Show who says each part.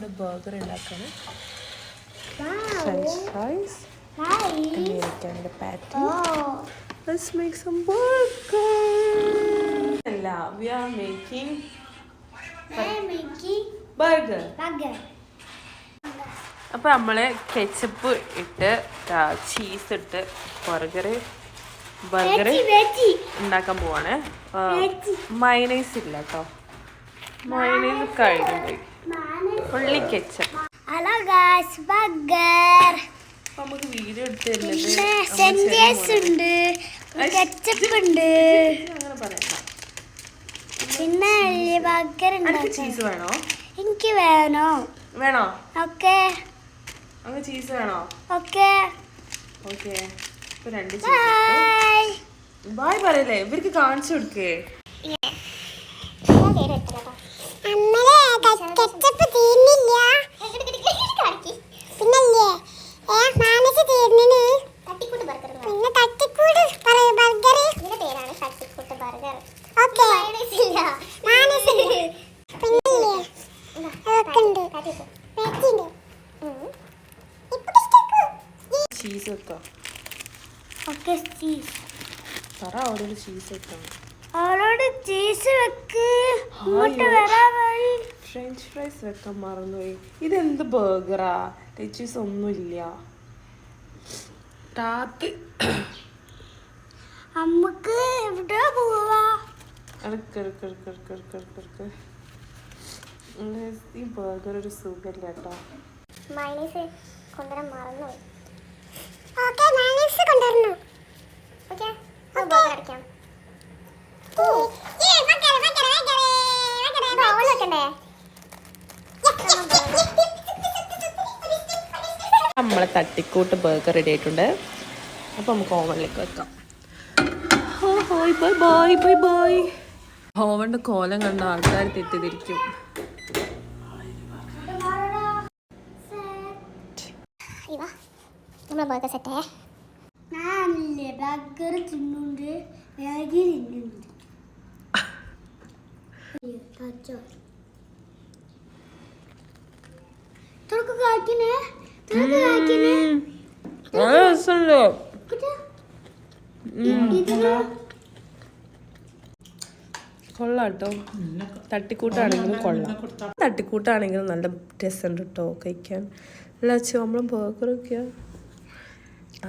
Speaker 1: ഇവിടെ ബർഗർ ഉണ്ടാക്കണം. French fries, അമേരിക്കൻ്റെ patty. Let's make some burger. We are making burger. അപ്പോൾ നമ്മൾ കെച്ചപ്പ് ഇട്ട് ചീസ് ഇട്ട് ബർഗർ ഉണ്ടാക്കാൻ പോവാണ്. മയനൈസ് ഇല്ല കേട്ടോ, മയനൈസ് കഴിഞ്ഞു പോയി, ഉള്ളി കെച്ചപ്പ്.
Speaker 2: Hello guys, burger.
Speaker 1: നമുക്ക് വീഡിയോ എടുത്ത്
Speaker 2: ഉണ്ട്, കെച്ചപ്പ് ഉണ്ട്, പിന്നെ ബർഗർ ഉണ്ട്.
Speaker 1: ചീസ് വേണോ?
Speaker 2: എനിക്ക് വേണോ? ഓക്കെ.
Speaker 1: അങ്ങ് ചീസ് വേണോ?
Speaker 2: ഓക്കെ.
Speaker 1: ഓക്കെ. ഇപ്പൊ 2 ചീസ്. ബൈ പറയല്ലേ, ഇവർക്ക് കാണിച്ചു കൊടുക്കേ. ചീസ് വെക്കാം. പറ അവരോട് ചീസ് വെക്കാം.
Speaker 2: അവരോട് ചീസ് വെക്ക്.
Speaker 1: ഫ്രഞ്ച് ഫ്രൈസ് വെക്കാൻ മറന്നുപോയി. ഇതെന്ത് ബർഗറാ? ചീസ് ഒന്നുമില്ല. രാത്രി
Speaker 2: നമുക്ക് എവിടെ പോവാ?
Speaker 1: ഈ ബർഗർ ഒരു സുഖമില്ല കേട്ടോ.
Speaker 2: മൈനസ് കൊണ്ടുവരാൻ മറന്നുപോയി. ഓക്കേ, മൈനസ് കൊണ്ടുവരണോ? ഓക്കേ, ബർഗർ അടിക്കാം.
Speaker 1: നമ്മളെ തട്ടിക്കൂട്ട് ബർഗർ റെഡി ആയിട്ടുണ്ട്. അപ്പോൾ നമുക്ക് ഓവനിലേക്ക് വെക്കാം. ഓവൻ്റെ കോലം കണ്ട ആൾക്കാർ തെറ്റിദ്ധരിക്കും.
Speaker 2: നമ്മളെ ബർഗർ സെറ്റായേ. ഞാനില്ലേ ബർഗർ തിന്നുണ്ട്, മാഗി തിന്നുണ്ട്.
Speaker 1: കൊള്ളാം കേട്ടോ. തട്ടിക്കൂട്ടാണെങ്കിലും കൊള്ളാം. തട്ടിക്കൂട്ടാണെങ്കിലും നല്ല രസമുണ്ട് കേട്ടോ കഴിക്കാൻ. അല്ല അച്ഛൻ നമ്മളെ ബർഗറൊക്കെയാ. ആ